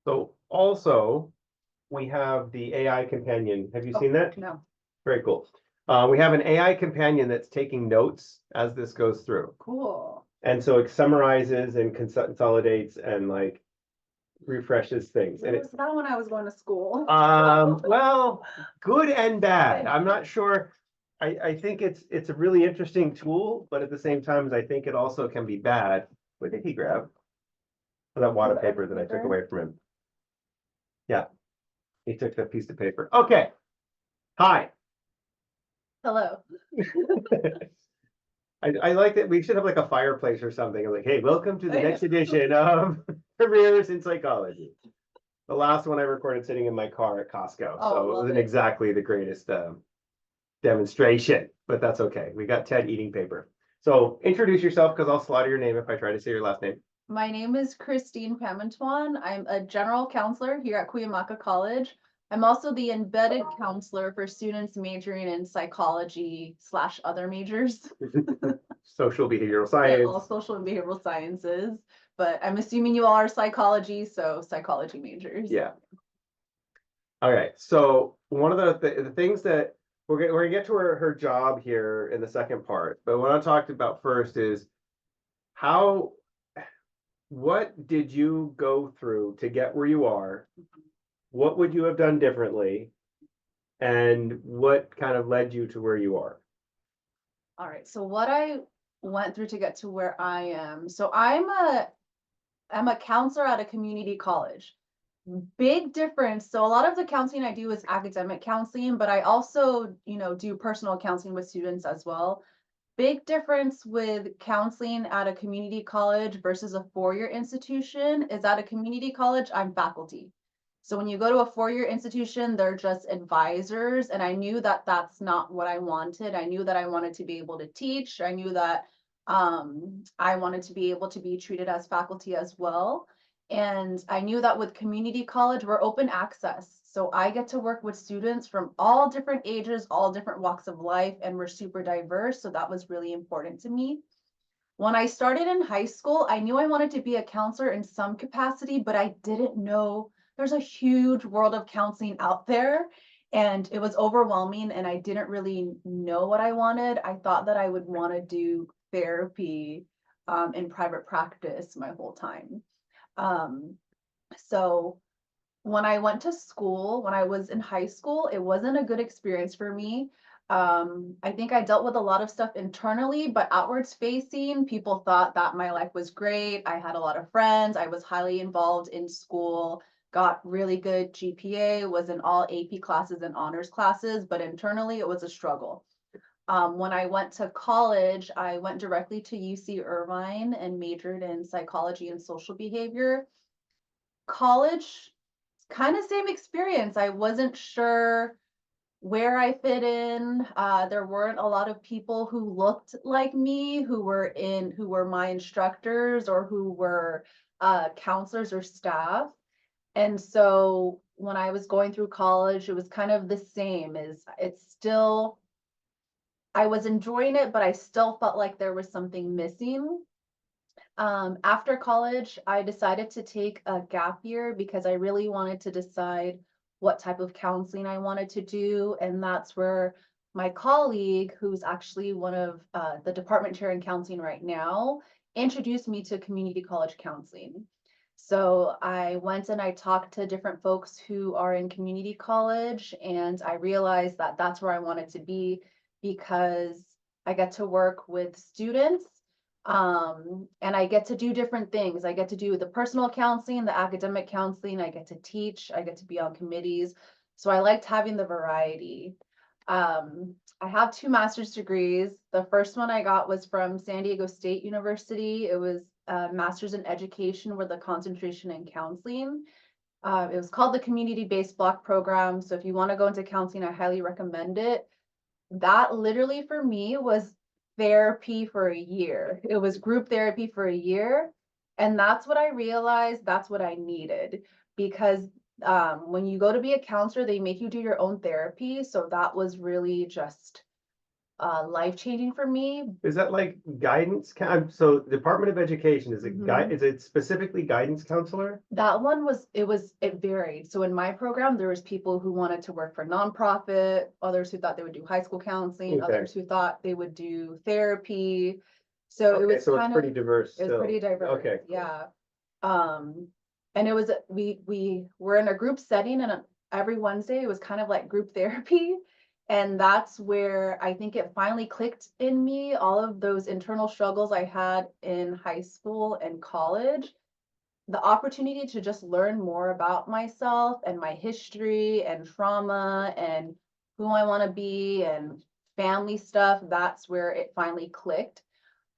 So also, we have the AI companion. Have you Oh, seen that? no. Very cool. We have an AI companion that's taking notes as this goes through. Cool. And so it summarizes and consolidates and like refreshes things. And Where it's was that when I was going to school? well, good and bad. I'm not sure. I think it's a really interesting tool, but at the same time, I think it also can be bad. What did he grab? Oh, that wad of paper that I took away from him. Yeah, he took that piece of paper. Okay. Hi. Hello. I like that. We should have like a fireplace or something. I'm like, hey, welcome to the next edition of Careers in Psychology. The last one I recorded sitting in my car at Costco. Oh, So it love wasn't it. exactly the greatest demonstration, but that's okay. We got Ted eating paper. So introduce yourself because I'll slaughter your name if I try to say your last name. My name is Christine Pamantuan. I'm a general counselor here at Cuyamaca College. I'm also the embedded counselor for students majoring in psychology / other majors. Social behavioral Yeah, all science. social and behavioral sciences. But I'm assuming you all are psychology, so psychology majors. Yeah. All right. So one of the things that we're gonna get to her job here in the second part, but what I talked about first is how what did you go through to get where you are? What would you have done differently? And what kind of led you to where you are? All right. So what I went through to get to where I am. So I'm a counselor at a community college. Big difference. So a lot of the counseling I do is academic counseling, but I also, do personal counseling with students as well. Big difference with counseling at a community college versus a four-year institution is at a community college, I'm faculty. So when you go to a four-year institution, they're just advisors. And I knew that that's not what I wanted. I knew that I wanted to be able to teach. I knew that I wanted to be able to be treated as faculty as well. And I knew that with community college, we're open access. So I get to work with students from all different ages, all different walks of life, and we're super diverse. So that was really important to me. When I started in high school, I knew I wanted to be a counselor in some capacity, but I didn't know there's a huge world of counseling out there. And it was overwhelming, and I didn't really know what I wanted. I thought that I would want to do therapy in private practice my whole time. Um, so when I went to school, when I was in high school, it wasn't a good experience for me. I think I dealt with a lot of stuff internally, but outwards facing, people thought that my life was great. I had a lot of friends. I was highly involved in school, got really good GPA, was in all AP classes and honors classes, but internally it was a struggle. When I went to college, I went directly to UC Irvine and majored in psychology and social behavior. College, kind of same experience. I wasn't sure where I fit in. There weren't a lot of people who looked like me, who were my instructors or who were counselors or staff. And so when I was going through college, it was kind of the same. I was enjoying it, but I still felt like there was something missing. After college, I decided to take a gap year because I really wanted to decide what type of counseling I wanted to do. And that's where my colleague, who's actually one of the department chair in counseling right now, introduced me to community college counseling. So I went and I talked to different folks who are in community college, and I realized that that's where I wanted to be because I get to work with students, and I get to do different things. I get to do the personal counseling, the academic counseling, I get to teach, I get to be on committees. So I liked having the variety. I have two master's degrees. The first one I got was from San Diego State University. It was a master's in education with a concentration in counseling. It was called the Community-Based Block Program. So if you want to go into counseling, I highly recommend it. That literally for me was therapy for a year. It was group therapy for a year. And that's what I realized, that's what I needed. Because when you go to be a counselor, they make you do your own therapy. So that was really just life-changing for me. Is that like guidance? So Department of Education, is it Mhm. is it specifically guidance counselor? That one it varied. So in my program, there was people who wanted to work for nonprofit, others who thought they would do high school counseling, Okay. others who thought they would do therapy. So it Okay, was so it's kind pretty of, diverse it was pretty still. diverse, Okay, cool. yeah. And it was, we were in a group setting, and every Wednesday it was kind of like group therapy. And that's where I think it finally clicked in me, all of those internal struggles I had in high school and college, the opportunity to just learn more about myself and my history and trauma and who I want to be and family stuff. That's where it finally clicked,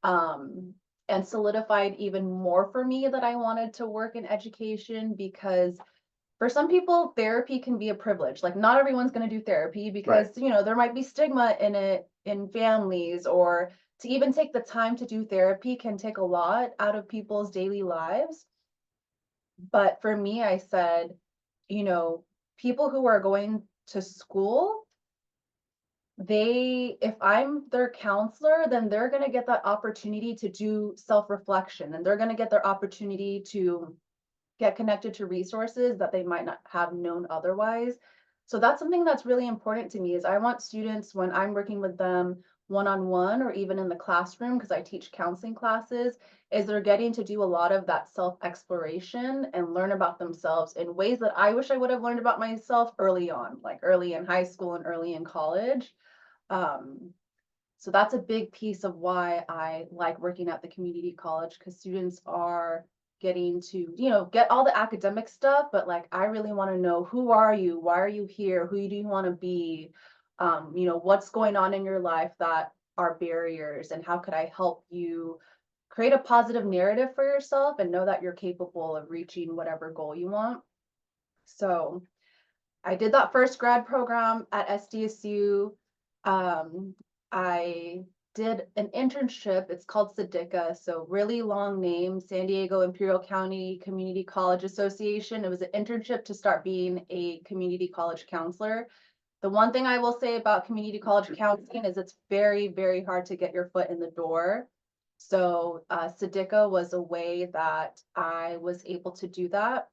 um, and solidified even more for me that I wanted to work in education, because for some people therapy can be a privilege. Like, not everyone's going to do therapy Right. because, there might be stigma in it in families, or to even take the time to do therapy can take a lot out of people's daily lives. But for me, I said, people who are going to school, if I'm their counselor, then they're going to get that opportunity to do self-reflection, and they're going to get their opportunity to get connected to resources that they might not have known otherwise. So that's something that's really important to me, is I want students, when I'm working with them one-on-one or even in the classroom, because I teach counseling classes, is they're getting to do a lot of that self-exploration and learn about themselves in ways that I wish I would have learned about myself early on, like early in high school and early in college. Um, so that's a big piece of why I like working at the community college, because students are getting to, get all the academic stuff, but like, I really want to know, who are you? Why are you here? Who do you want to be? What's going on in your life that are barriers, and how could I help you create a positive narrative for yourself and know that you're capable of reaching whatever goal you want. So I did that first grad program at SDSU. I did an internship. It's called SEDICA, so really long name, San Diego Imperial County Community College Association. It was an internship to start being a community college counselor. The one thing I will say about community college counseling is it's very, very hard to get your foot in the door. So SEDICA was a way that I was able to do that.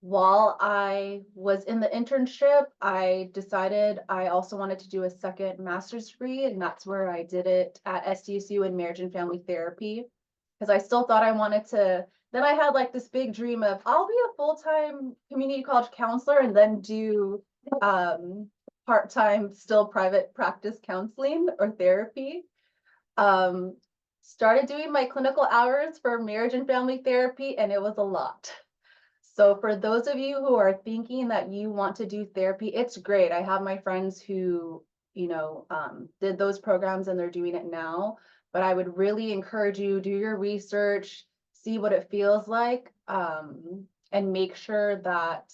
While I was in the internship, I decided I also wanted to do a second master's degree, and that's where I did it at SDSU in marriage and family therapy, because I still thought I wanted to. Then I had like this big dream of, I'll be a full-time community college counselor and then do part-time, still private practice counseling or therapy. Um, Started doing my clinical hours for marriage and family therapy, and it was a lot. So for those of you who are thinking that you want to do therapy, it's great. I have my friends who, did those programs and they're doing it now. But I would really encourage you, do your research, see what it feels like, and make sure that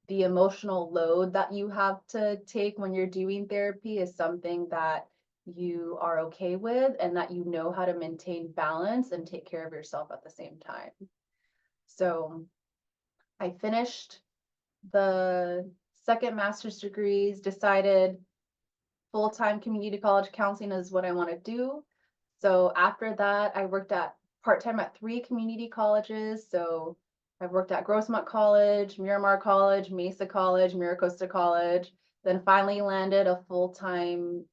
the emotional load that you have to take when you're doing therapy is something that you are okay with, and that you know how to maintain balance and take care of yourself at the same time. So I finished the second master's degrees, decided full-time community college counseling is what I want to do. So after that, I worked at part-time at 3 community colleges. So I've worked at Grossmont College, Miramar College, Mesa College, Miracosta College, then finally landed a full-time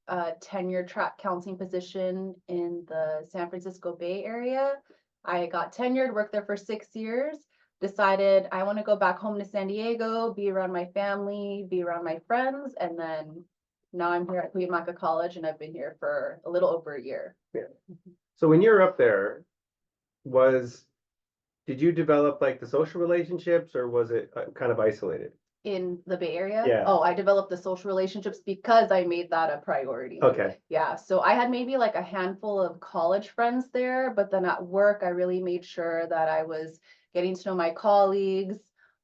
tenure track counseling position in the San Francisco Bay Area. I got tenured, worked there for 6 years, decided I want to go back home to San Diego, be around my family, be around my friends, and then now I'm here at Cuyamaca College, and I've been here for a little over a year. Yeah. So when you're up there, did you develop like the social relationships, or was it kind of isolated? In the Bay Area? Yeah. Oh, I developed the social relationships because I made that a priority. Okay. Yeah, so I had maybe like a handful of college friends there, but then at work, I really made sure that I was getting to know my colleagues.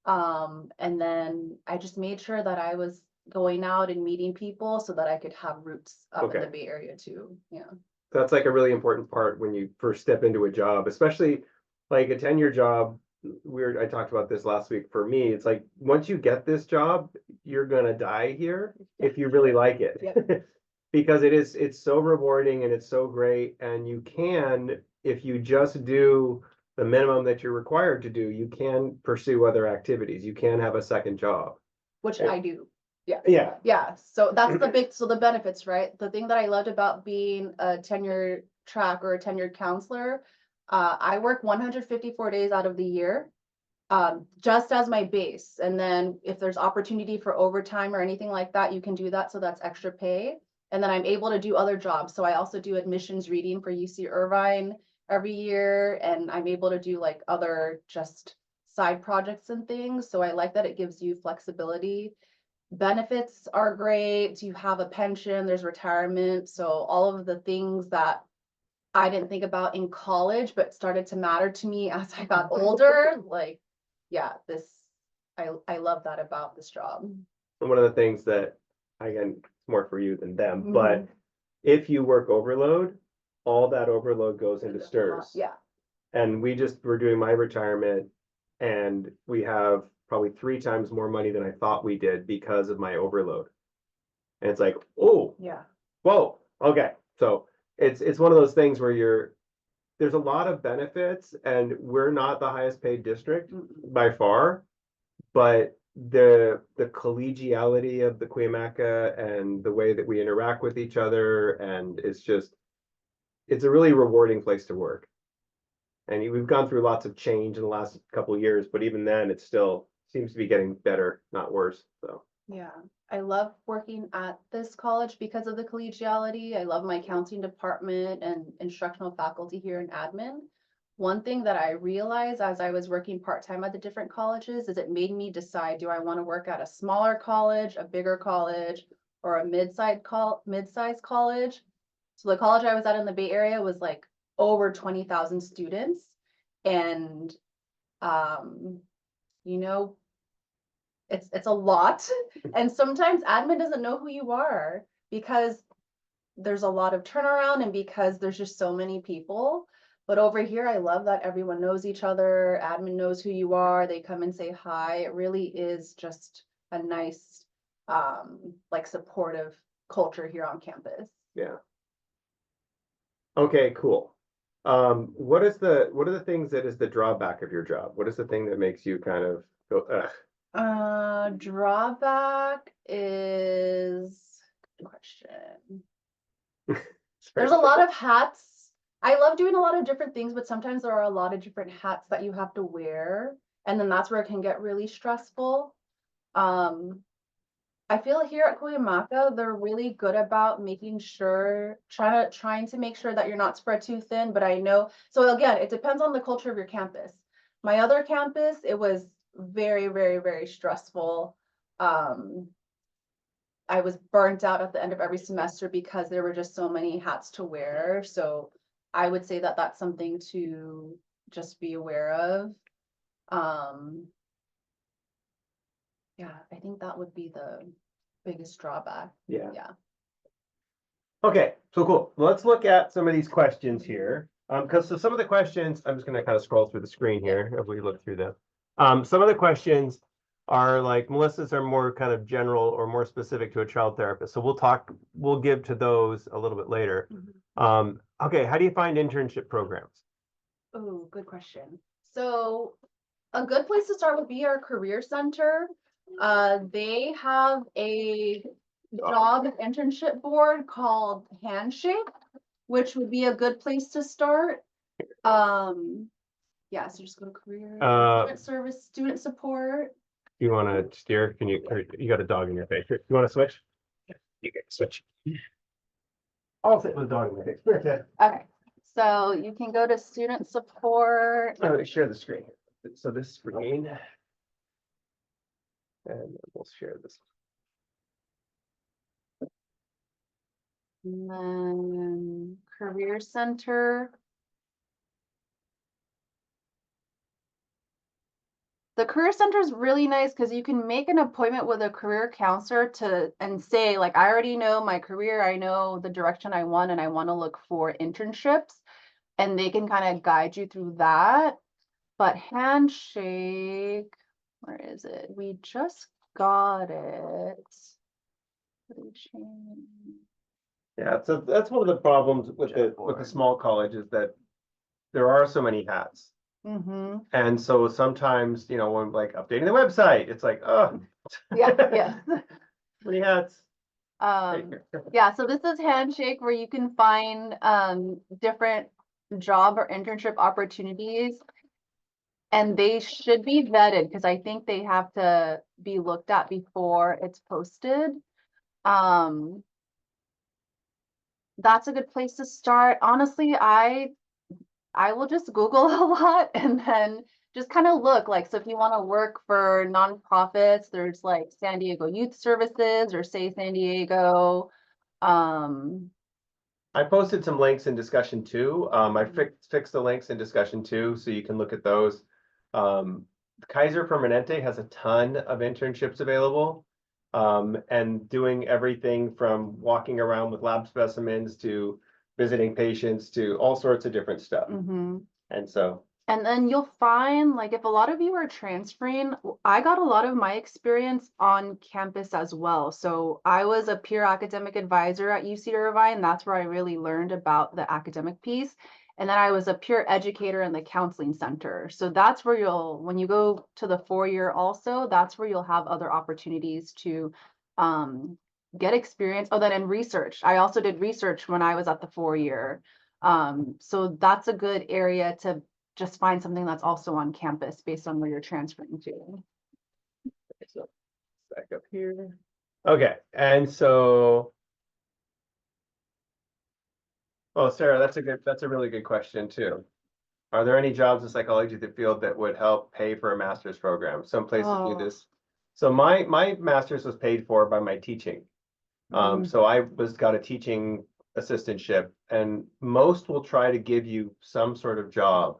And then I just made sure that I was going out and meeting people so that I could have roots up in the Bay Area too. Yeah. That's like a really important part when you first step into a job, especially like a tenure job. I talked about this last week. For me, it's like, once you get this job, you're gonna die here if you really like it. Yep. because it's so rewarding and it's so great, and you can, if you just do the minimum that you're required to do, you can pursue other activities. You can have a second job. which Yeah. I do. Yeah, Yeah, so that's the benefits, right? The thing that I loved about being a tenure track or a tenured counselor, I work 154 days out of the year, just as my base. And then if there's opportunity for overtime or anything like that, you can do that. So that's extra pay. And then I'm able to do other jobs. So I also do admissions reading for UC Irvine every year, and I'm able to do like other just side projects and things. So I like that it gives you flexibility. Benefits are great. You have a pension, there's retirement. So all of the things that I didn't think about in college, but started to matter to me as I got older, like, yeah, I love that about this job. and one of the things that, again, it's more for you than them, but if you work overload, all that overload goes into STIRS. Yeah, And we're doing my retirement, and we have probably 3 times more money than I thought we did because of my overload. And it's like, oh, yeah. whoa, okay. So it's one of those things where there's a lot of benefits, and we're not the highest paid district by far, but the collegiality of the Cuyamaca and the way that we interact with each other, and it's a really rewarding place to work. And we've gone through lots of change in the last couple of years, but even then, it still seems to be getting better, not worse. So Yeah, I love working at this college because of the collegiality. I love my counseling department and instructional faculty here in admin. One thing that I realized as I was working part-time at the different colleges is it made me decide, do I want to work at a smaller college, a bigger college, or a mid-sized college? So the college I was at in the Bay Area was like over 20,000 students. And you know, it's a lot. And sometimes admin doesn't know who you are because there's a lot of turnaround and because there's just so many people. But over here, I love that everyone knows each other. Admin knows who you are. They come and say hi. It really is just a nice, like supportive culture here on campus. yeah. Okay, cool. What are the things that is the drawback of your job? What is the thing that makes you kind of go, ugh? Drawback is, good question. There's a lot of hats. I love doing a lot of different things, but sometimes there are a lot of different hats that you have to wear. And then that's where it can get really stressful. I feel here at Cuyamaca, they're really good about making sure, trying to make sure that you're not spread too thin. But I know, so again, it depends on the culture of your campus. My other campus, it was very, very, very stressful. I was burnt out at the end of every semester because there were just so many hats to wear. So I would say that that's something to just be aware of. Yeah, I think that would be the biggest drawback. Yeah. Yeah. Okay, so cool. Let's look at some of these questions here. Because some of the questions, I'm just gonna kind of scroll through the screen here if we look through them. Some of the questions are like Melissa's are more kind of general or more specific to a child therapist. So we'll give to those a little bit later. Okay, how do you find internship programs? Oh, good question. So a good place to start would be our career center. They have a job and internship board called Handshake, which would be a good place to start. Yeah, so just go to career, student service, student support. You want to steer? Can you? You got a dog in your face. You want to switch? You can switch. I'll sit with a dog in my face. Okay, so you can go to student support. I'm going to share the screen. So this screen, and we'll share this. And then career center. The career center is really nice because you can make an appointment with a career counselor and say, like, I already know my career, I know the direction I want, and I want to look for internships. And they can kind of guide you through that. But Handshake, where is it? We just got it. Yeah, so that's one of the problems with the Jamboard. small colleges, that there are so many hats. Mm-hmm. And so sometimes, when like updating the website, it's like, oh. Yeah, yeah. Many hats. Yeah, so this is Handshake, where you can find different job or internship opportunities. And they should be vetted, because I think they have to be looked at before it's posted. That's a good place to start. Honestly, I will just Google a lot and then just kind of look, like, so if you want to work for nonprofits, there's like San Diego Youth Services or Say San Diego. Um, I posted some links in discussion two. I fixed the links in discussion two, so you can look at those. Kaiser Permanente has a ton of internships available. And doing everything from walking around with lab specimens to visiting patients to all sorts of different stuff. mhm. And so, And then you'll find, like, if a lot of you are transferring, I got a lot of my experience on campus as well. So I was a peer academic advisor at UC Irvine. That's where I really learned about the academic piece. And then I was a peer educator in the counseling center. So that's where when you go to the 4-year also, that's where you'll have other opportunities to get experience. Oh, then in research, I also did research when I was at the 4-year. So that's a good area to just find something that's also on campus based on where you're transferring to. so back up here. Okay, and so, oh, Sarah, that's a really good question too. Are there any jobs in psychology that field that would help pay for a master's program? Some places do Oh. this. So my master's was paid for by my teaching. So I got a teaching assistantship, and most will try to give you some sort of job.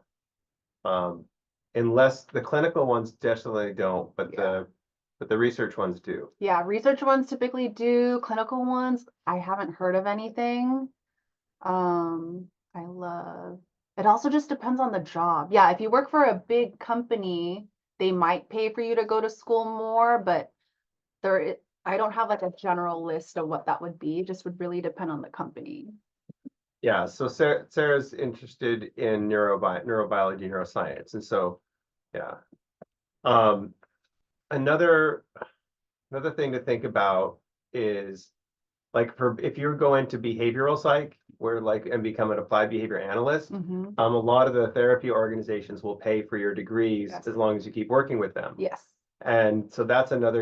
Unless the clinical ones definitely don't, but the research ones do. Yeah, research ones typically do. Clinical ones, I haven't heard of anything. I love, it also just depends on the job. Yeah, if you work for a big company, they might pay for you to go to school more, but I don't have like a general list of what that would be. It just would really depend on the company. Yeah, so Sarah's interested in neurobiology, neuroscience, and so, yeah. Another thing to think about is, like, if you go into behavioral psych, and become an applied behavior analyst, Mhm. a lot of the therapy organizations will pay for your degrees Yes. as long as you keep working with them. Yes. And so that's another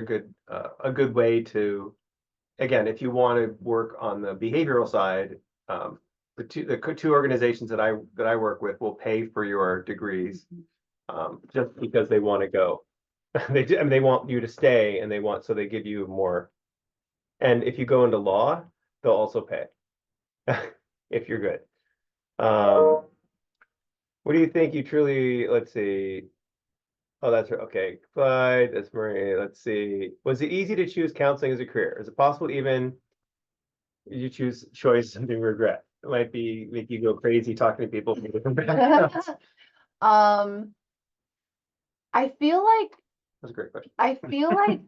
a good way to, again, if you want to work on the behavioral side, the two organizations that I work with will pay for your degrees, just because they want to go. They want you to stay, and so they give you more. And if you go into law, they'll also pay if you're good. What do you think you truly, let's see. Oh, that's right. Okay. Clyde, that's Marie. Let's see. Was it easy to choose counseling as a career? Is it possible even you choose choice something regret? It might make you go crazy talking to people from different backgrounds. I feel like That's a great question.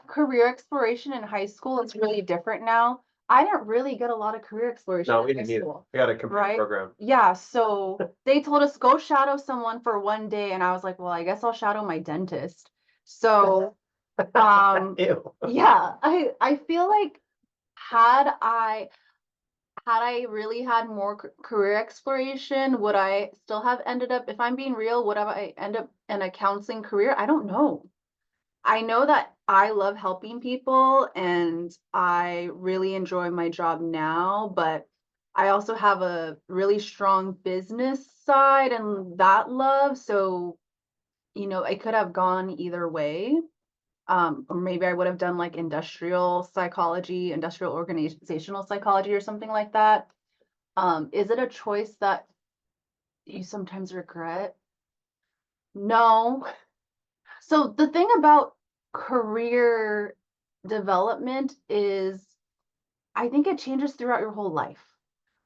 career exploration in high school is really different now. I didn't really get a lot of career exploration No, in we high didn't either. school. We got a computer Right? program. Yeah, so they told us go shadow someone for 1 day, and I was like, well, I guess I'll shadow my dentist. So Ew. yeah, I feel like had I really had more career exploration, would I still have ended up, if I'm being real, would I end up in a counseling career? I don't know. I know that I love helping people and I really enjoy my job now, but I also have a really strong business side and that love. So, it could have gone either way. Or maybe I would have done like industrial psychology, industrial organizational psychology or something like that. Is it a choice that you sometimes regret? No. So the thing about career development is I think it changes throughout your whole life.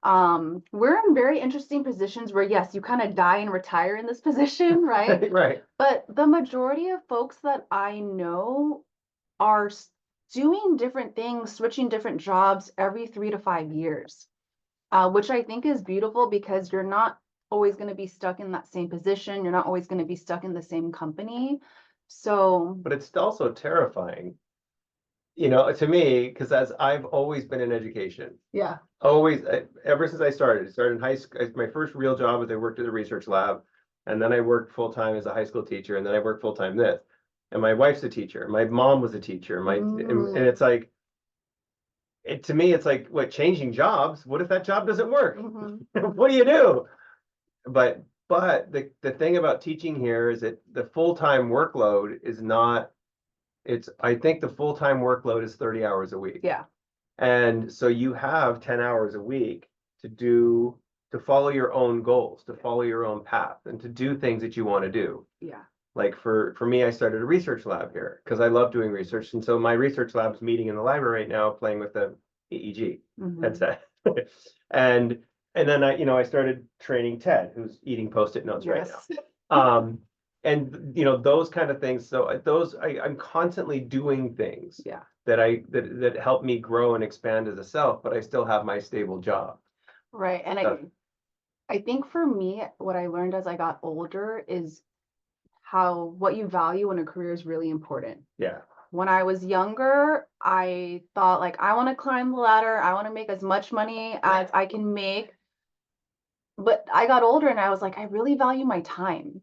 We're in very interesting positions where, yes, you kind of die and retire in this position, right? Right. But the majority of folks that I know are doing different things, switching different jobs every 3 to 5 years. which I think is beautiful because you're not always going to be stuck in that same position. You're not always going to be stuck in the same company. So, But it's also terrifying, to me, because as I've always been in education, yeah. always, ever since I started in high school. My first real job was I worked at the research lab, and then I worked full-time as a high school teacher, and then I worked full-time this. And my wife's a teacher, my mom was a teacher, and it's like, to me, it's like, what, changing jobs? What if that job doesn't work? What do you do? But the thing about teaching here is that the full-time workload is not, I think the full-time workload is 30 hours a week. Yeah. And so you have 10 hours a week to follow your own goals, to follow your own path, and to do things that you want to do. Yeah. Like for me, I started a research lab here because I love doing research. And so my research lab's meeting in the library right now, playing with the EEG headset. And then I started training Ted, who's eating Post-it notes right now. And those kind of things. So I'm constantly doing things that help me grow and expand as a self, but I still have my stable job. Right. And I think for me, what I learned as I got older is what you value in a career is really important. Yeah. When I was younger, I thought like, I want to climb the ladder. I want to make as much money as I can make. But I got older and I was like, I really value my time.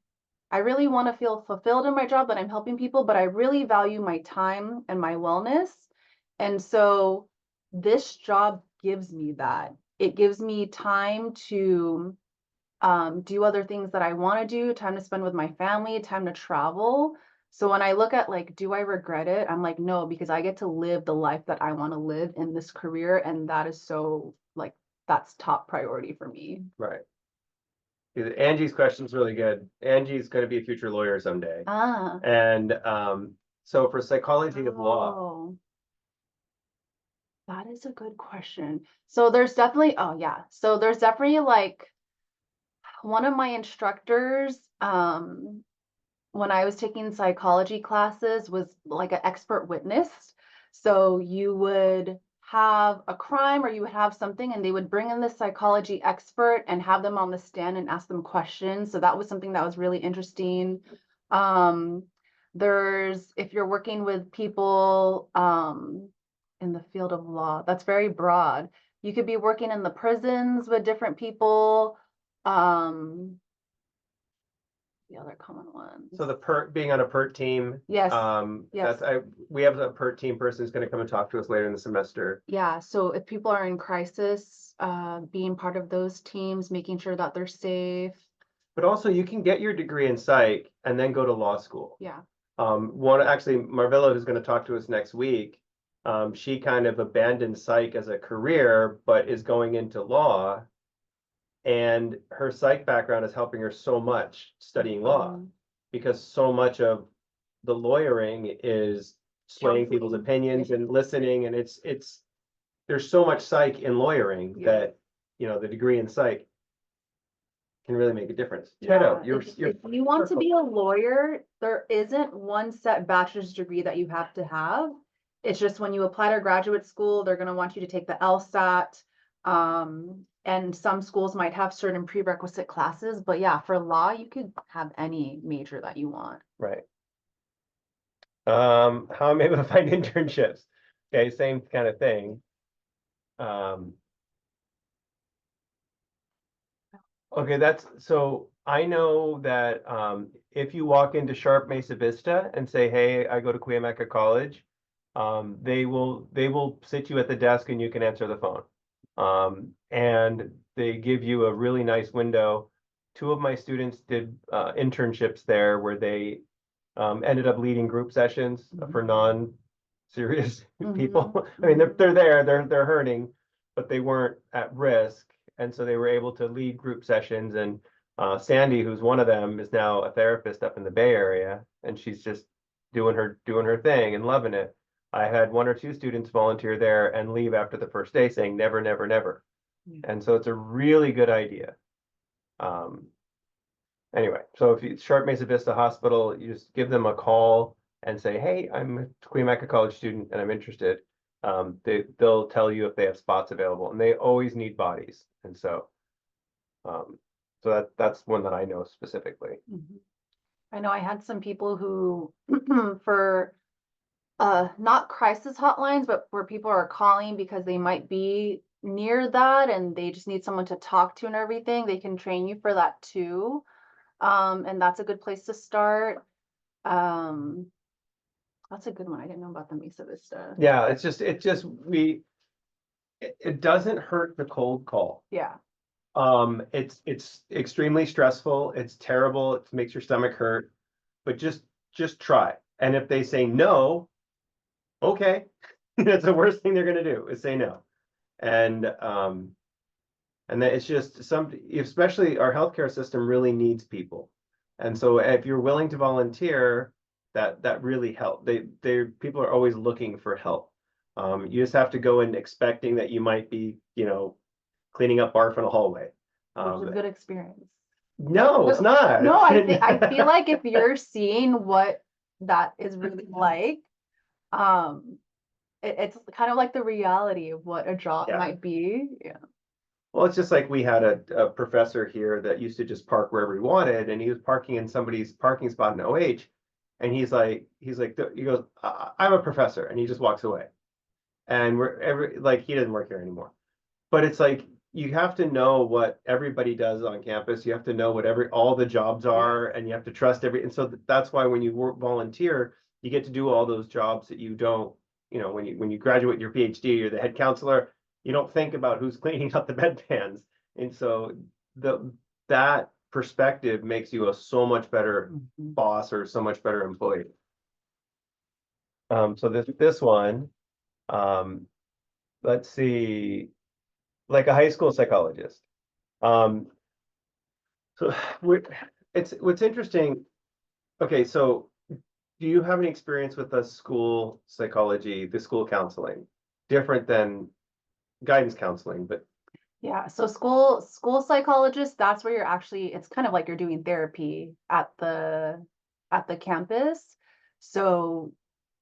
I really want to feel fulfilled in my job that I'm helping people, but I really value my time and my wellness. And so this job gives me that. It gives me time to do other things that I want to do, time to spend with my family, time to travel. So when I look at like, do I regret it? I'm like, no, because I get to live the life that I want to live in this career. And that is so like, that's top priority for me. Right. Angie's question is really good. Angie's going to be a future lawyer someday. And so for psychology of law. That is a good question. So there's definitely, so there's definitely like one of my instructors, when I was taking psychology classes was like an expert witness. So you would have a crime or you would have something and they would bring in the psychology expert and have them on the stand and ask them questions. So that was something that was really interesting. If you're working with people in the field of law, that's very broad. You could be working in the prisons with different people. The other common ones. So being on a PERT team. Yes. We have a PERT team person who's going to come and talk to us later in the semester. Yeah. So if people are in crisis, being part of those teams, making sure that they're safe. But also you can get your degree in psych and then go to law school. Yeah. Marvilla, who's going to talk to us next week, she kind of abandoned psych as a career, but is going into law. And her psych background is helping her so much studying law, because so much of the lawyering is swaying people's opinions and listening. And there's so much psych in lawyering that, the degree in psych can really make a difference. Tedo, if you want to be a lawyer, there isn't one set bachelor's degree that you have to have. It's just when you apply to graduate school, they're going to want you to take the LSAT. And some schools might have certain prerequisite classes, but yeah, for law, you could have any major that you want. Right. How I'm able to find internships. Okay, same kind of thing. Okay, so I know that if you walk into Sharp Mesa Vista and say, hey, I go to Cuyamaca College, they will sit you at the desk and you can answer the phone. And they give you a really nice window. Two of my students did internships there where they ended up leading group sessions for non-serious people. I mean, they're there, they're hurting, but they weren't at risk. And so they were able to lead group sessions. And Sandy, who's one of them, is now a therapist up in the Bay Area, and she's just doing her thing and loving it. I had one or two students volunteer there and leave after the first day saying never, never, never. And so it's a really good idea. Anyway, so if you Sharp Mesa Vista Hospital, you just give them a call and say, hey, I'm a Cuyamaca College student and I'm interested. They'll tell you if they have spots available, and they always need bodies. And so, that's one that I know specifically. I know I had some people who for not crisis hotlines, but where people are calling because they might be near that and they just need someone to talk to and everything, they can train you for that too. And that's a good place to start. Um, that's a good one. I didn't know about the Mesa Vista. Yeah, it doesn't hurt the cold call. Yeah. It's extremely stressful. It's terrible. It makes your stomach hurt, but just try. And if they say no, okay, that's the worst thing they're gonna do is say no. And that it's just especially our healthcare system really needs people. And so if you're willing to volunteer, that really help. People are always looking for help. You just have to go in expecting that you might be, cleaning up barf in a hallway. Which is a good experience. No, it's not. No, I feel like if you're seeing what that is really like, it's kind of like the reality of what a job might be. Yeah. Well, it's just like we had a professor here that used to just park wherever he wanted, and he was parking in somebody's parking spot in OH, and he goes, I'm a professor, and he just walks away. And he doesn't work here anymore. But it's like you have to know what everybody does on campus. You have to know what all the jobs are, and you have to trust and so that's why when you volunteer, you get to do all those jobs that you don't, when you graduate your PhD, you're the head counselor, you don't think about who's cleaning up the bedpans. And so that perspective makes you a so much better boss or so much better employee. So this one, let's see, like a high school psychologist. So what's interesting. Okay, so do you have any experience with the school psychology, the school counseling, different than guidance counseling? But yeah, so school psychologist, that's where it's kind of like you're doing therapy at the campus. So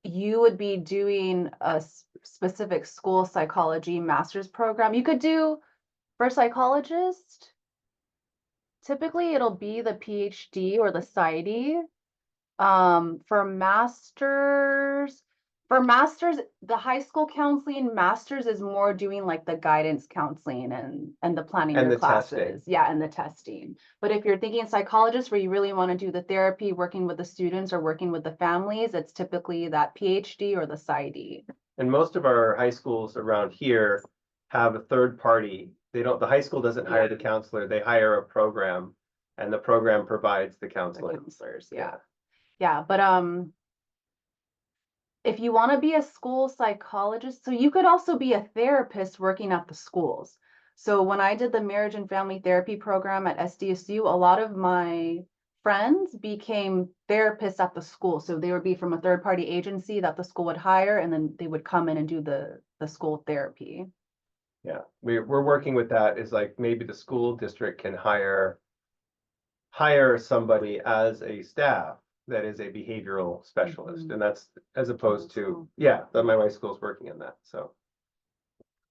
you would be doing a specific school psychology master's program. You could do, for psychologist, typically it'll be the PhD or the PsyD. For masters, the high school counseling masters is more doing like the guidance counseling and the planning And your the testing. classes. Yeah, and the testing. But if you're thinking psychologist where you really want to do the therapy, working with the students or working with the families, it's typically that PhD or the PsyD. And most of our high schools around here have a third party. The high school doesn't hire the counselor, they hire a program, and the program provides the The counseling. counselors, yeah. Yeah, but if you want to be a school psychologist, so you could also be a therapist working at the schools. So when I did the marriage and family therapy program at SDSU, a lot of my friends became therapists at the school. So they would be from a third party agency that the school would hire, and then they would come in and do the school therapy. Yeah, we're working with that. Is like maybe the school district can hire somebody as a staff that is a behavioral specialist, and that's as opposed to that my wife's school is working on that. So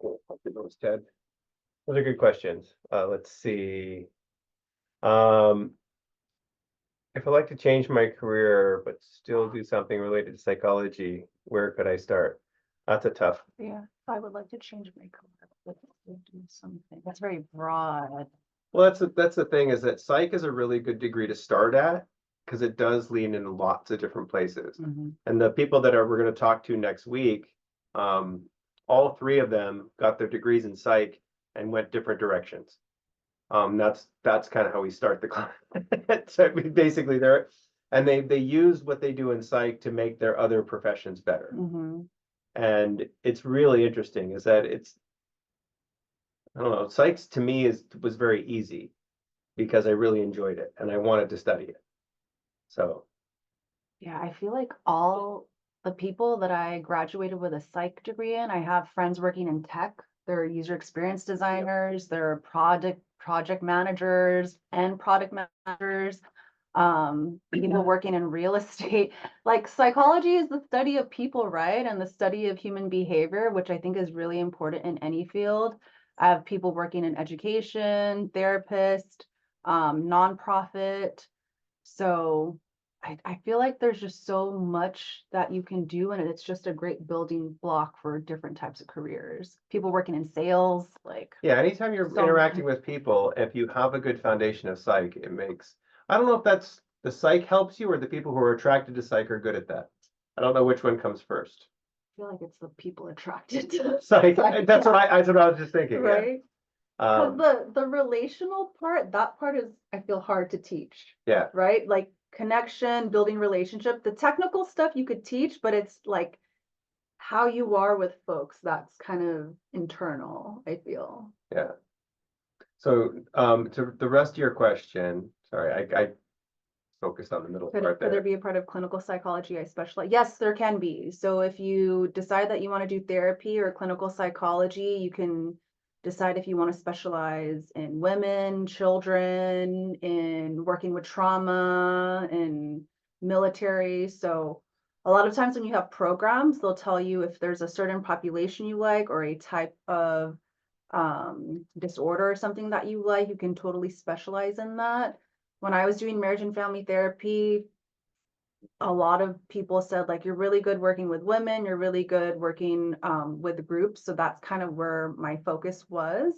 cool. Those, Ted. Those are good questions. Let's see. If I'd like to change my career but still do something related to psychology, where could I start? That's a tough. Yeah, I would like to change my career, but do something. That's very broad. Well, that's the thing, is that psych is a really good degree to start at, because it does lean in lots of different places. And the people that we're going to talk to next week, all three of them got their degrees in psych and went different directions. That's kind of how we start the class. So basically they use what they do in psych to make their other professions better. And it's really interesting is that I don't know, psych to me was very easy because I really enjoyed it and I wanted to study it. So yeah, I feel like all the people that I graduated with a psych degree in, I have friends working in tech. They're user experience designers, they're project managers and product managers, people working in real estate. Like psychology is the study of people, right? And the study of human behavior, which I think is really important in any field. I have people working in education, therapist, nonprofit. So I feel like there's just so much that you can do, and it's just a great building block for different types of careers. People working in sales, like, Yeah, anytime you're So interacting with people, if you have a good foundation of psych, it makes, I don't know if that's the psych helps you or the people who are attracted to psych are good at that. I don't know which one comes first. I feel like it's the people attracted to Psych, psych, that's yeah, that's what I was just thinking, yeah. right? Because Um, the relational part, that part is, I feel, hard to teach, yeah, right? Like connection, building relationship. The technical stuff you could teach, but it's like how you are with folks, that's kind of internal, I feel. yeah. So, to the rest of your question, sorry, I focused on the middle Could part there there. be a part of clinical psychology I specialize? Yes, there can be. So if you decide that you want to do therapy or clinical psychology, you can decide if you want to specialize in women, children, in working with trauma, in military. So a lot of times when you have programs, they'll tell you if there's a certain population you like or a type of disorder or something that you like, you can totally specialize in that. When I was doing marriage and family therapy, a lot of people said, like, you're really good working with women, you're really good working with groups. So that's kind of where my focus was.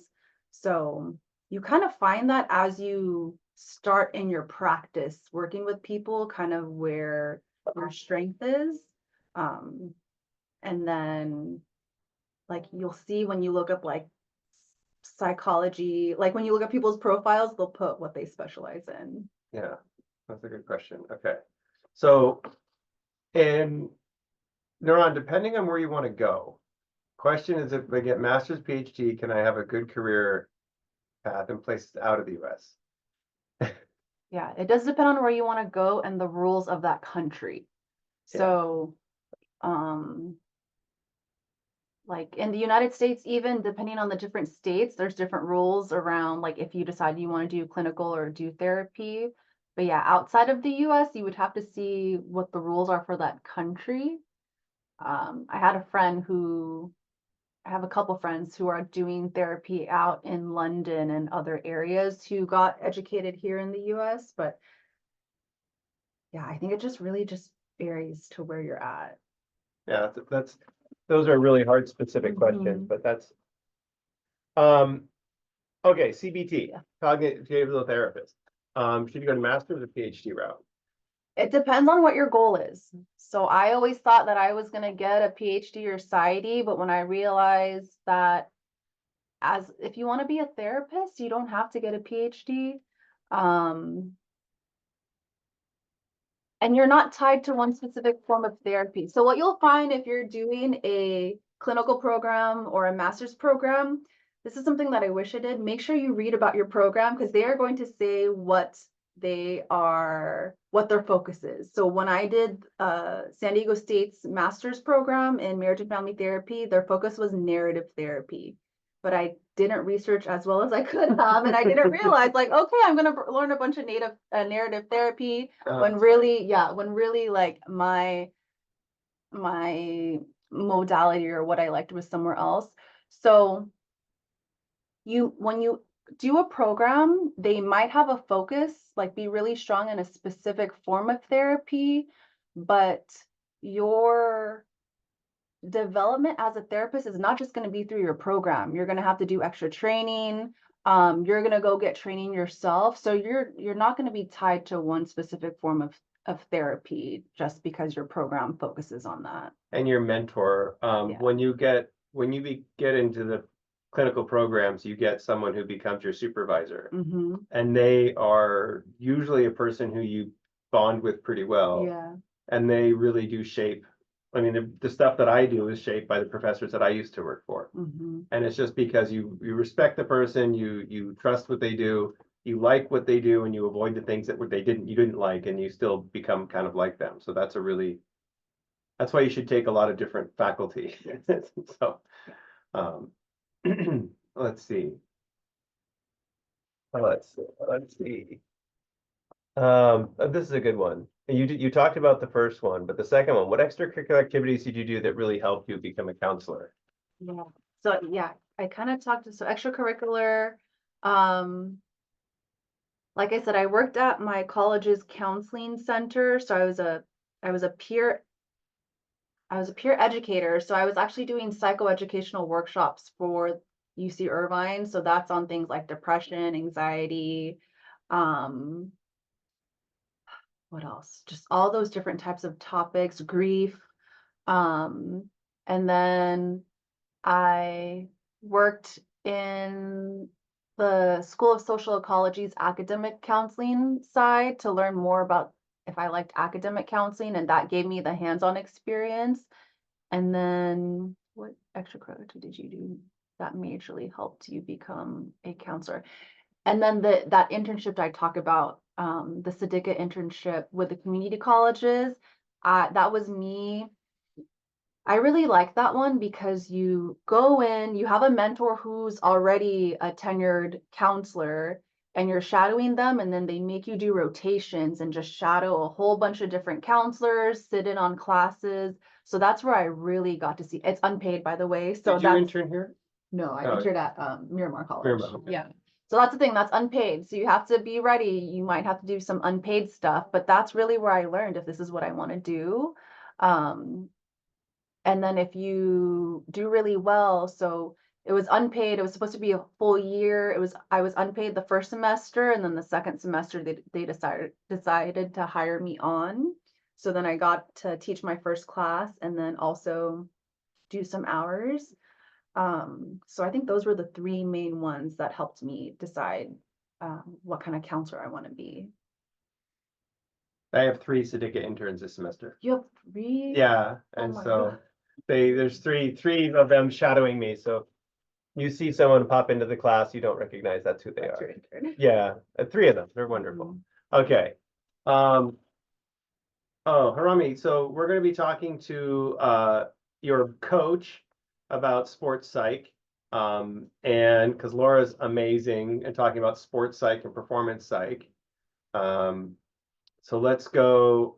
So you kind of find that as you start in your practice working with people, kind of where your strength is. Um, and then like you'll see when you look up like psychology, like when you look at people's profiles, they'll put what they specialize in. Yeah, that's a good question. Okay. So, in Neuron, depending on where you want to go, question is if I get master's, PhD, can I have a good career path in places out of the US? Yeah, it does depend on where you want to go and the rules of that country. Yeah. So, um, like in the United States, even depending on the different states, there's different rules around like if you decide you want to do clinical or do therapy. But yeah, outside of the US, you would have to see what the rules are for that country. I had a friend who I have a couple friends who are doing therapy out in London and other areas who got educated here in the US, but yeah, I think it just really just varies to where you're at. Yeah, that's those are really hard specific questions, Mhm. but that's okay, CBT, Yeah. cognitive behavioral therapist. Should you go to master's or PhD route? It depends on what your goal is. So I always thought that I was gonna get a PhD or PsyD, but when I realized that as if you want to be a therapist, you don't have to get a PhD. Um, and you're not tied to one specific form of therapy. So what you'll find if you're doing a clinical program or a master's program, this is something that I wish I did. Make sure you read about your program because they are going to say what their focus is. So when I did San Diego State's master's program in marriage and family therapy, their focus was narrative therapy. But I didn't research as well as I could have, and I didn't realize, like, okay, I'm gonna learn a bunch of narrative therapy when really, yeah, when really like my modality or what I liked was somewhere else. So when you do a program, they might have a focus, like be really strong in a specific form of therapy, but your development as a therapist is not just going to be through your program. You're going to have to do extra training. You're going to go get training yourself. So you're not going to be tied to one specific form of therapy just because your program focuses on that. And your mentor, Yeah. when you get into the clinical programs, you get someone who becomes your supervisor, Mm-hmm. and they are usually a person who you bond with pretty well. Yeah. And they really do shape. I mean, the stuff that I do is shaped by the professors that I used to work for. Mm-hmm. And it's just because you respect the person, you trust what they do, you like what they do, and you avoid the things that you didn't like, and you still become kind of like them. So that's that's why you should take a lot of different faculty. So, um, let's see. Let's see. This is a good one. You talked about the first one, but the second one, what extracurricular activities did you do that really helped you become a counselor? Yeah. So yeah, I kind of talked to, so extracurricular, um, like I said, I worked at my college's counseling center, so I was a peer educator, so I was actually doing psychoeducational workshops for UC Irvine. So that's on things like depression, anxiety, um, what else? Just all those different types of topics, grief. Um, and then I worked in the School of Social Ecology's academic counseling side to learn more about if I liked academic counseling, and that gave me the hands-on experience. And then what extracurricular did you do that majorly helped you become a counselor? And then that internship I talk about, the Sadika internship with the community colleges, that was me. I really like that one because you go in, you have a mentor who's already a tenured counselor, and you're shadowing them, and then they make you do rotations and just shadow a whole bunch of different counselors, sit in on classes. So that's where I really got to see. It's unpaid, by the way. So Did you that's intern here? no, I Oh. entered at Miramar College. Miramar, okay. Yeah. So that's the thing, that's unpaid. So you have to be ready. You might have to do some unpaid stuff, but that's really where I learned if this is what I want to do. And then if you do really well, so it was unpaid, it was supposed to be a full year. I was unpaid the first semester, and then the second semester they decided to hire me on. So then I got to teach my first class and then also do some hours. So I think those were the three main ones that helped me decide what kind of counselor I want to be. I have 3 Sadika interns this semester. You have three? Yeah, Oh and my so God. there's three of them shadowing me. So you see someone pop into the class, you don't recognize that's who they That's are. your intern. Yeah, 3 of them. They're wonderful. Mhm. Okay. Oh, Harami, so we're going to be talking to your coach about sports psych. And because Laura's amazing and talking about sports psych and performance psych. So let's go.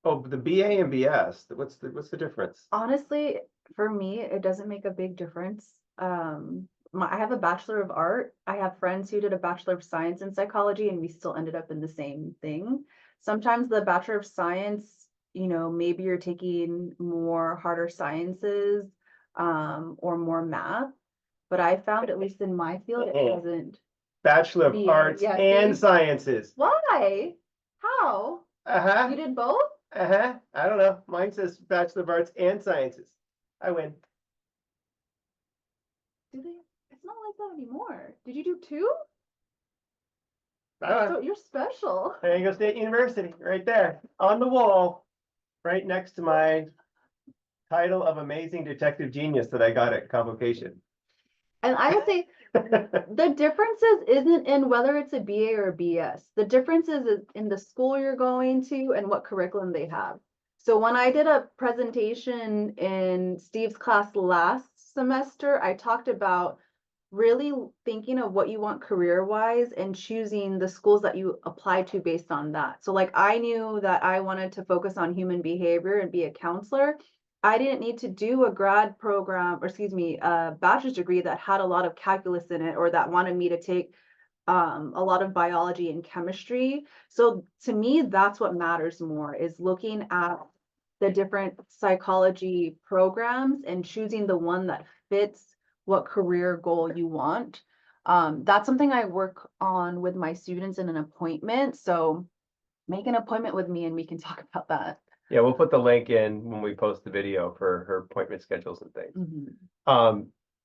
Oh, the BA and BS. What's the difference? Honestly, for me, it doesn't make a big difference. I have a Bachelor of Art. I have friends who did a Bachelor of Science in psychology, and we still ended up in the same thing. Sometimes the Bachelor of Science, maybe you're taking more harder sciences, or more math. But I found, at least in my field, it doesn't. Bachelor of BA, Arts yeah, and see? Sciences. Why? How? Uh-huh. You did both? Uh-huh. I don't know. Mine says Bachelor of Arts and Sciences. I win. Do they? It's not like that anymore. Did you do two? I don't know. So you're special. San Diego State University, right there, on the wall, right next to my title of amazing detective genius that I got at Convocation. And I would say the differences isn't in whether it's a BA or a BS. The difference is in the school you're going to and what curriculum they have. So when I did a presentation in Steve's class last semester, I talked about really thinking of what you want career-wise and choosing the schools that you apply to based on that. So like I knew that I wanted to focus on human behavior and be a counselor. I didn't need to do a grad program, or excuse me, a bachelor's degree that had a lot of calculus in it, or that wanted me to take a lot of biology and chemistry. So to me, that's what matters more, is looking at the different psychology programs and choosing the one that fits what career goal you want. That's something I work on with my students in an appointment. So make an appointment with me and we can talk about that. Yeah, we'll put the link in when we post the video for her appointment schedules and things.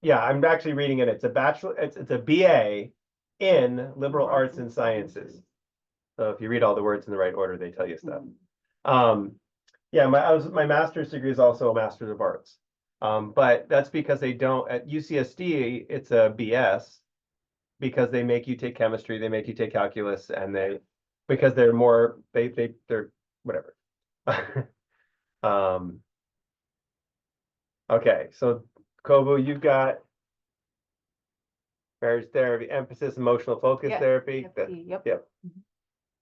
Yeah, I'm actually reading it. It's a bachelor, it's a BA in liberal arts and sciences. So if you read all the words in the right order, they tell you stuff. Yeah, my master's degree is also a master's of arts. But that's because they don't, at UCSD, it's a BS because they make you take chemistry, they make you take calculus, and because they're more, they're whatever. Okay, so Kobu, you've got marriage therapy, emphasis, emotional focus Yep, therapy. EFT, yep. Yep.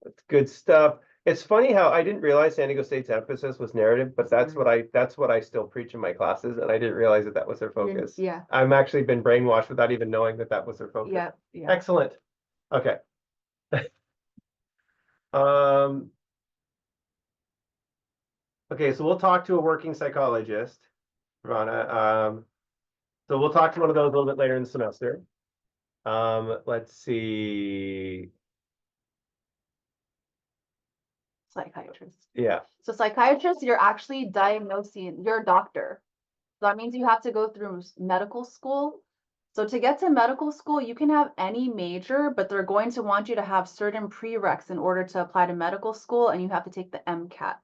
That's good stuff. It's funny how I didn't realize San Diego State's emphasis was narrative, but that's what I still preach in my classes, and I didn't realize that was their focus. Yeah, I'm actually been brainwashed without even knowing that was their focus. yeah, yeah. Excellent. Okay. Um, okay, so we'll talk to a working psychologist, Rana. So we'll talk to one of those a little bit later in the semester. Let's see. Psychiatrist. Yeah. So psychiatrist, you're actually diagnosing, you're a doctor. So that means you have to go through medical school. So to get to medical school, you can have any major, but they're going to want you to have certain prereqs in order to apply to medical school, and you have to take the MCAT.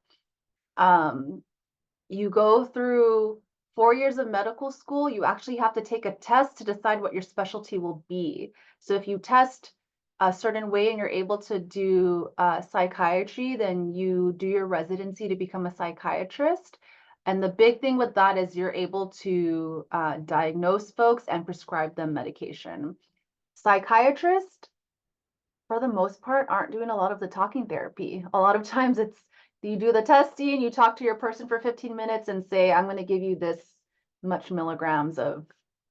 You go through 4 years of medical school, you actually have to take a test to decide what your specialty will be. So if you test a certain way and you're able to do psychiatry, then you do your residency to become a psychiatrist. And the big thing with that is you're able to diagnose folks and prescribe them medication. Psychiatrists, for the most part, aren't doing a lot of the talking therapy. A lot of times it's you do the testing, you talk to your person for 15 minutes and say, I'm going to give you this much milligrams of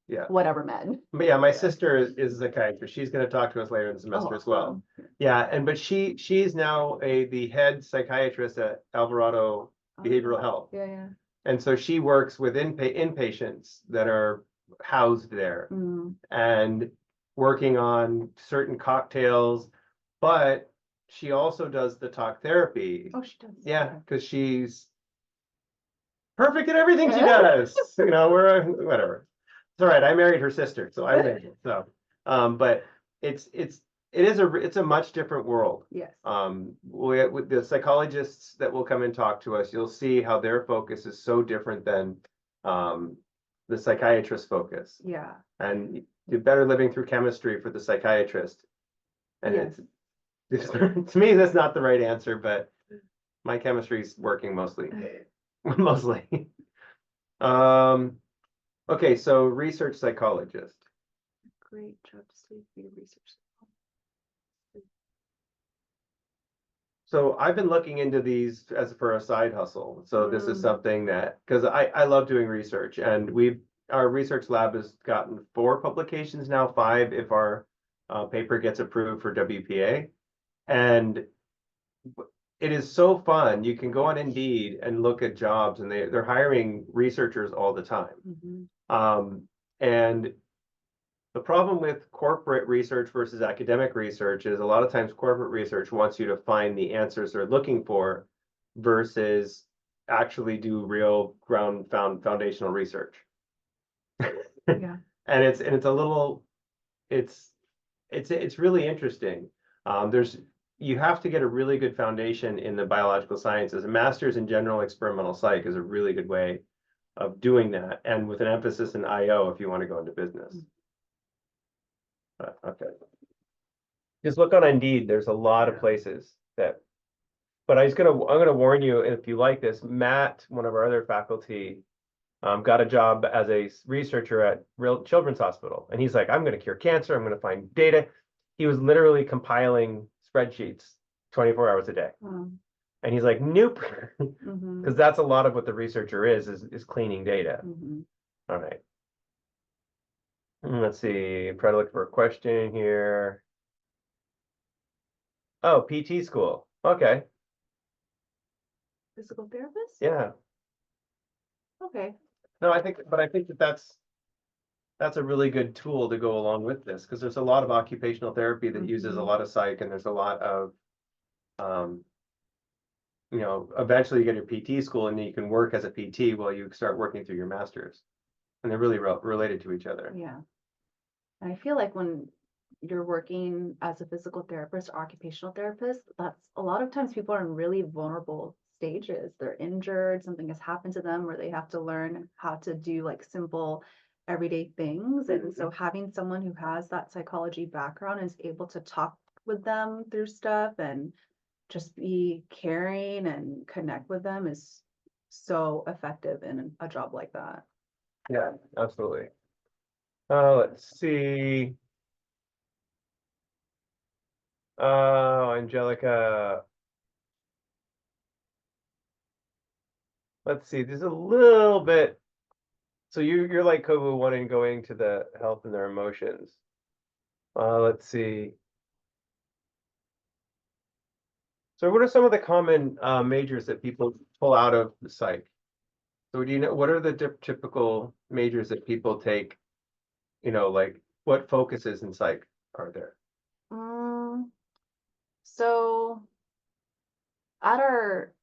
Yeah. whatever med. But yeah, my sister is a psychiatrist. She's going to talk to us later in the semester as well. Yeah, but she's now the head psychiatrist at Alvarado Behavioral Health. Yeah, yeah. And so she works with inpatients that are housed there and working on certain cocktails, but she also does the talk therapy. Oh, she does. Yeah, because she's perfect at everything she does. You know, whatever. It's all right. I married her sister, so I made it. So, but it's a much different world. Yes. With the psychologists that will come and talk to us, you'll see how their focus is so different than the psychiatrist's focus. Yeah. And you're better living through chemistry for the psychiatrist. And it's to me, that's not the right answer, but my chemistry's working mostly. Mostly. Okay, so research psychologist. Great job to be research. So I've been looking into these as for a side hustle. So this is something that, because I love doing research, and our research lab has gotten 4 publications now, 5 if our paper gets approved for WPA. And it is so fun. You can go on Indeed and look at jobs, and they're hiring researchers all the time. And the problem with corporate research versus academic research is a lot of times corporate research wants you to find the answers they're looking for versus actually do real foundational research. Yeah. And it's a little, it's really interesting. You have to get a really good foundation in the biological sciences. A master's in general experimental psych is a really good way of doing that, and with an emphasis in IO if you want to go into business. Okay. Just look on Indeed. There's a lot of places that, but I'm gonna warn you, if you like this, Matt, one of our other faculty, got a job as a researcher at Real Children's Hospital, and he's like, I'm gonna cure cancer. I'm gonna find data. He was literally compiling spreadsheets 24 hours a day. And he's like, nope, because that's a lot of what the researcher is cleaning data. All right. Let's see, try to look for a question here. Oh, PT school. Okay. Physical therapist? Yeah. Okay. No, I think that's a really good tool to go along with this, because there's a lot of occupational therapy that uses a lot of psych, and there's a lot of eventually you get your PT school and you can work as a PT while you start working through your master's, and they're really related to each other. Yeah. And I feel like when you're working as a physical therapist or occupational therapist, that's a lot of times people are in really vulnerable stages. They're injured, something has happened to them, where they have to learn how to do like simple everyday things. And so having someone who has that psychology background and is able to talk with them through stuff and just be caring and connect with them is so effective in a job like that. Yeah, absolutely. Let's see. Angelica. let's see, there's a little bit. So you're like Kovu wanting going to the health and their emotions. Let's see. So what are some of the common majors that people pull out of the psych? So do you know what are the typical majors that people take? Like what focuses in psych are there? Mm, so at our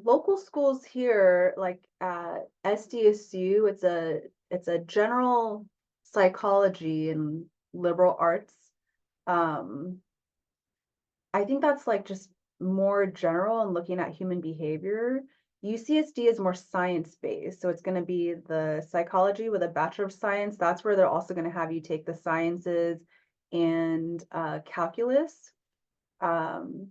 local schools here, like at SDSU, it's a general psychology and liberal arts. Um, I think that's like just more general and looking at human behavior. UCSD is more science based, so it's going to be the psychology with a Bachelor of Science. That's where they're also going to have you take the sciences and calculus. Um,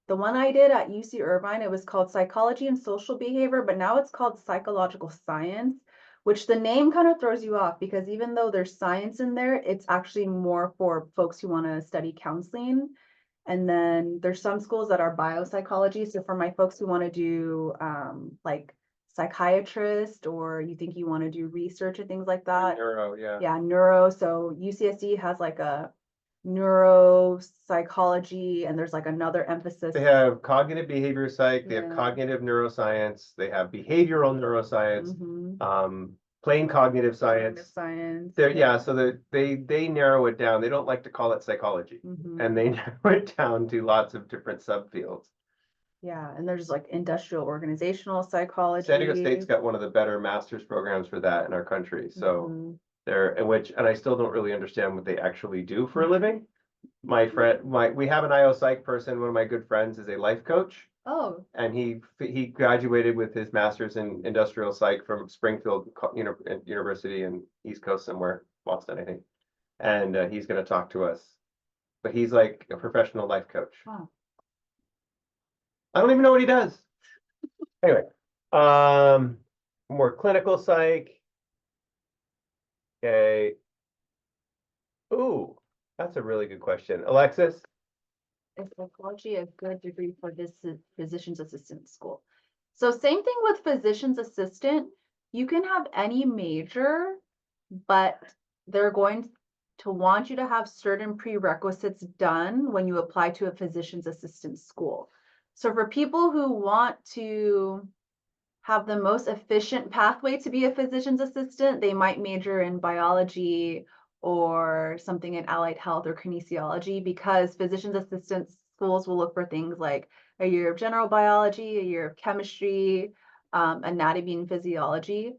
the one I did at UC Irvine, it was called Psychology and Social Behavior, but now it's called Psychological Science, which the name kind of throws you off because even though there's science in there, it's actually more for folks who want to study counseling. And then there's some schools that are biopsychology. So for my folks who want to do like psychiatrist, or you think you want to do research and things like that. Neuro, yeah. Yeah, neuro. So UCSD has like a neuropsychology, and there's like another emphasis. They have cognitive behavior psych, they have Yeah. cognitive neuroscience, they have behavioral neuroscience, Mhm. plain cognitive Cognitive science. science. Yeah, so they narrow it down. They don't like to call it psychology, Mhm. and they narrow it down to lots of different subfields. Yeah, and there's like industrial organizational San Diego State's psychology. got one of the better master's programs for that in our country. So Mhm. and I still don't really understand what they actually do for a living. We have an IO psych person. One of my good friends is a life coach, Oh, and he graduated with his master's in industrial psych from Springfield University in East Coast somewhere, Boston, I think. And he's going to talk to us. But he's like a professional life coach. wow. I don't even know what he does. Anyway, um, more clinical psych. Okay. Ooh, that's a really good question. Alexis? Is psychology a good degree for this physician's assistant school? So same thing with physician's assistant. You can have any major, but they're going to want you to have certain prerequisites done when you apply to a physician's assistant school. So for people who want to have the most efficient pathway to be a physician's assistant, they might major in biology or something in allied health or kinesiology, because physician's assistant schools will look for things like a year of general biology, a year of chemistry, anatomy and physiology.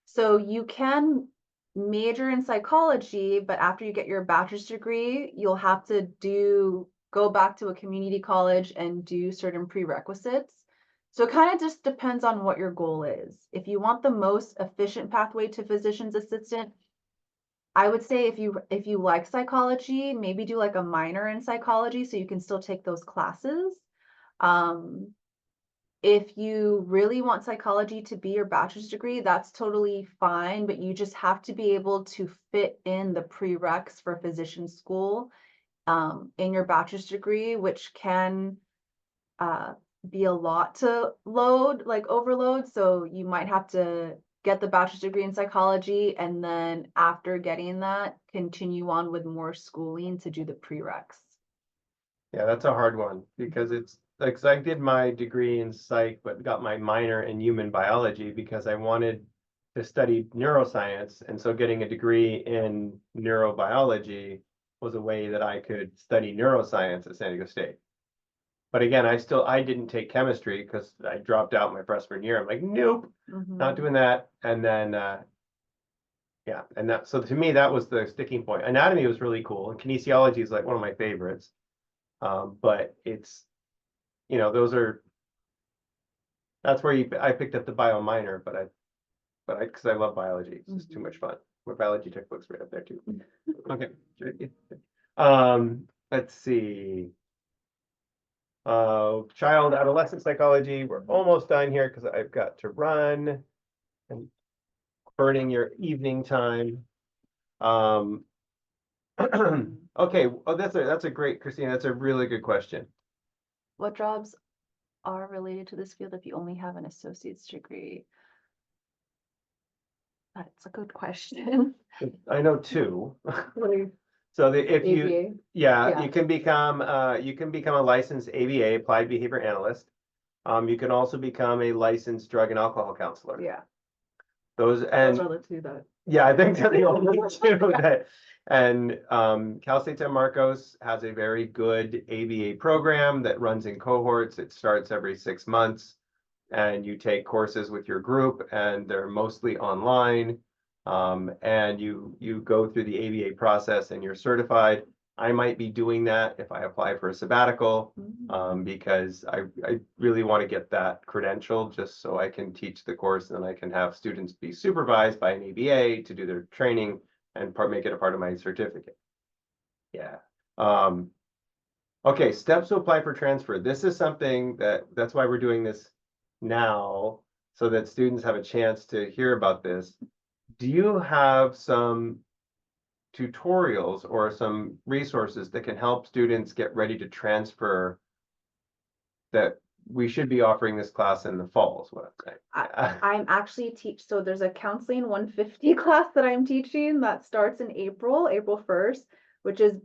So you can major in psychology, but after you get your bachelor's degree, you'll have to go back to a community college and do certain prerequisites. So it kind of just depends on what your goal is. If you want the most efficient pathway to physician's assistant, I would say if you like psychology, maybe do like a minor in psychology so you can still take those classes. Um, if you really want psychology to be your bachelor's degree, that's totally fine, but you just have to be able to fit in the prereqs for physician school in your bachelor's degree, which can uh, be a lot to overload. So you might have to get the bachelor's degree in psychology, and then after getting that, continue on with more schooling to do the prereqs. Yeah, that's a hard one because it's like, 'cause I did my degree in psych, but got my minor in human biology because I wanted to study neuroscience. And so getting a degree in neurobiology was a way that I could study neuroscience at San Diego State. But again, I didn't take chemistry because I dropped out my freshman year. I'm like, nope, not doing that. And then, yeah, and so to me, that was the sticking point. Anatomy was really cool, and kinesiology is like one of my favorites. But it's, that's where I picked up the bio minor, because I love biology. It's just too much fun. My biology textbook's right up there too. Okay. Let's see. Child adolescent psychology. We're almost done here because I've got to run and burning your evening time. Okay. Oh, that's a great, Christina. That's a really good question. What jobs are related to this field if you only have an associate's degree? That's a good question. I know two. So if you, ABA. yeah, Yeah. you can become a licensed ABA, Applied Behavior Analyst. You can also become a licensed drug and alcohol counselor. Yeah, Those those and are the two that. yeah, I think they're the only two that. And Cal State San Marcos has a very good ABA program that runs in cohorts. It starts every 6 months, and you take courses with your group, and they're mostly online. And you go through the ABA process, and you're certified. I might be doing that if I apply for a sabbatical, because I really want to get that credential just so I can teach the course and I can have students be supervised by an ABA to do their training and make it a part of my certificate. Yeah. Okay, steps to apply for transfer. This is something that's why we're doing this now, so that students have a chance to hear about this. Do you have some tutorials or some resources that can help students get ready to transfer, that we should be offering this class in the fall is what I'm saying? I'm actually so there's a counseling 150 class that I'm teaching that starts in April 1st, which is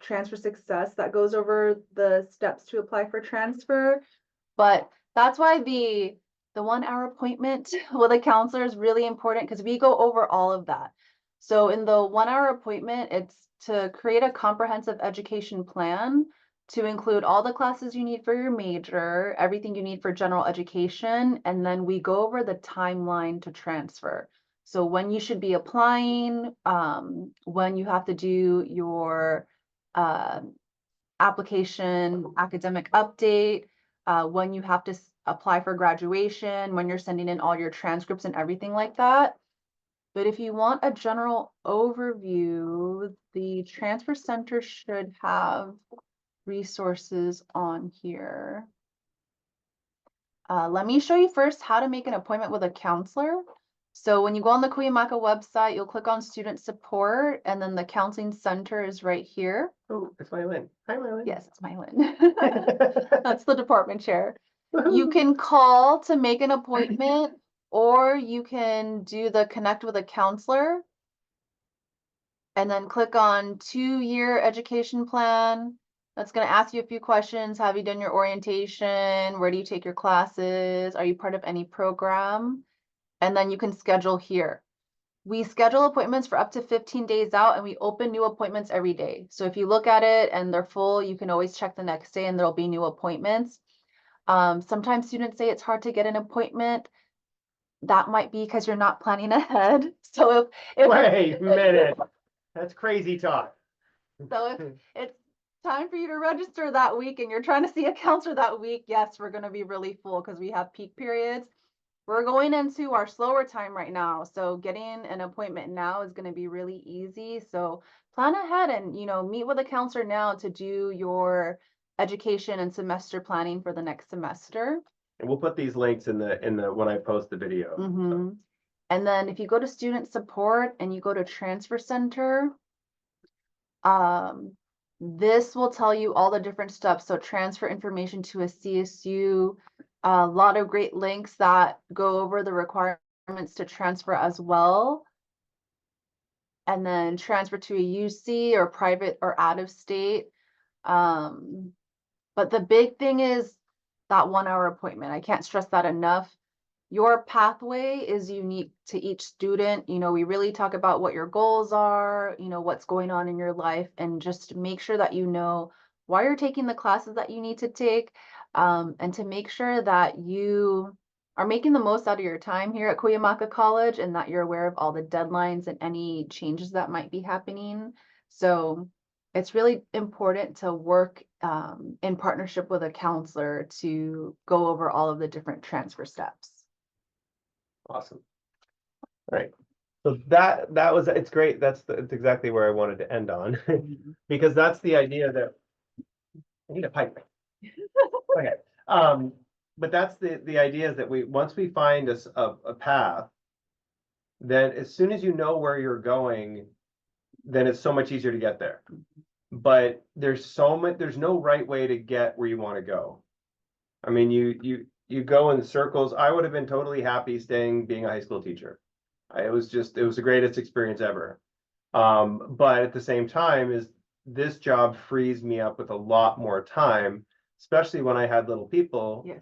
transfer success, that goes over the steps to apply for transfer. But that's why the 1 hour appointment with a counselor is really important, because we go over all of that. So in the 1 hour appointment, it's to create a comprehensive education plan to include all the classes you need for your major, everything you need for general education, and then we go over the timeline to transfer. So when you should be applying, when you have to do your application, academic update, when you have to apply for graduation, when you're sending in all your transcripts and everything like that. But if you want a general overview, the transfer center should have resources on here. Let me show you first how to make an appointment with a counselor. So when you go on the Cuyamaca website, you'll click on student support, and then the counseling center is right here. Oh, it's Mylin. Hi, Mylin. Yes, it's Mylin. That's the department chair. You can call to make an appointment, or you can do the connect with a counselor and then click on 2-year education plan. That's going to ask you a few questions. Have you done your orientation? Where do you take your classes? Are you part of any program? And then you can schedule here. We schedule appointments for up to 15 days out, and we open new appointments every day. So if you look at it and they're full, you can always check the next day and there'll be new appointments. Sometimes students say it's hard to get an appointment. That might be because you're not planning ahead. So if Wait a minute. That's crazy talk. So if it's time for you to register that week and you're trying to see a counselor that week, yes, we're going to be really full because we have peak periods. We're going into our slower time right now. So getting an appointment now is going to be really easy. So plan ahead and, meet with a counselor now to do your education and semester planning for the next semester. And we'll put these links in the when I post the video. Mm-hmm. And then if you go to student support and you go to transfer center, this will tell you all the different steps. So transfer information to a CSU, a lot of great links that go over the requirements to transfer as well. And then transfer to a UC or private or out of state. But the big thing is that 1 hour appointment. I can't stress that enough. Your pathway is unique to each student. We really talk about what your goals are, what's going on in your life, and just make sure that you know why you're taking the classes that you need to take, and to make sure that you are making the most out of your time here at Cuyamaca College and that you're aware of all the deadlines and any changes that might be happening. So it's really important to work in partnership with a counselor to go over all of the different transfer steps. Awesome. All right. So that was, it's great. It's exactly where I wanted to end on, because that's the idea that I need a pipe. Okay. But that's the idea is that once we find a path, then as soon as you know where you're going, then it's so much easier to get there. But there's no right way to get where you want to go. I mean, you go in circles. I would have been totally happy staying being a high school teacher. It was the greatest experience ever. But at the same time is this job frees me up with a lot more time, especially when I had little people. Yes.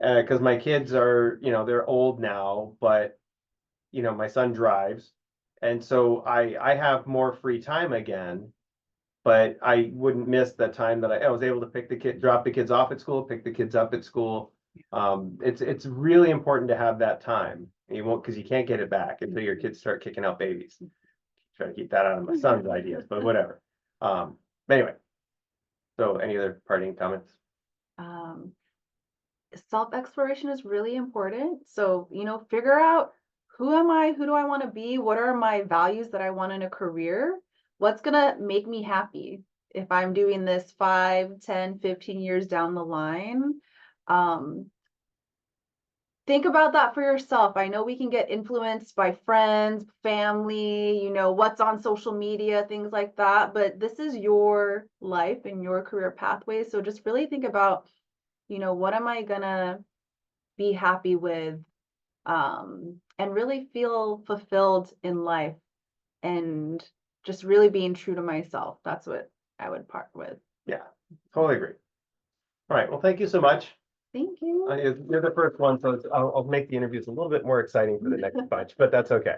Because my kids are, they're old now, but my son drives. And so I have more free time again, but I wouldn't miss the time that I was able to drop the kids off at school, pick the kids up at school. It's really important to have that time. And you won't, because you can't get it back until your kids start kicking out babies. Try to keep that out of my son's ideas, but whatever. Anyway, so any other parting comments? Self-exploration is really important. So, figure out who am I? Who do I want to be? What are my values that I want in a career? What's going to make me happy if I'm doing this 5, 10, 15 years down the line? Think about that for yourself. I know we can get influenced by friends, family, what's on social media, things like that, but this is your life and your career pathway. So just really think about, what am I gonna be happy with, and really feel fulfilled in life and just really being true to myself. That's what I would part with. Yeah, totally agree. All right, well, thank you so much. Thank you. You're the first one, so I'll make the interviews a little bit more exciting for the next bunch, but that's okay.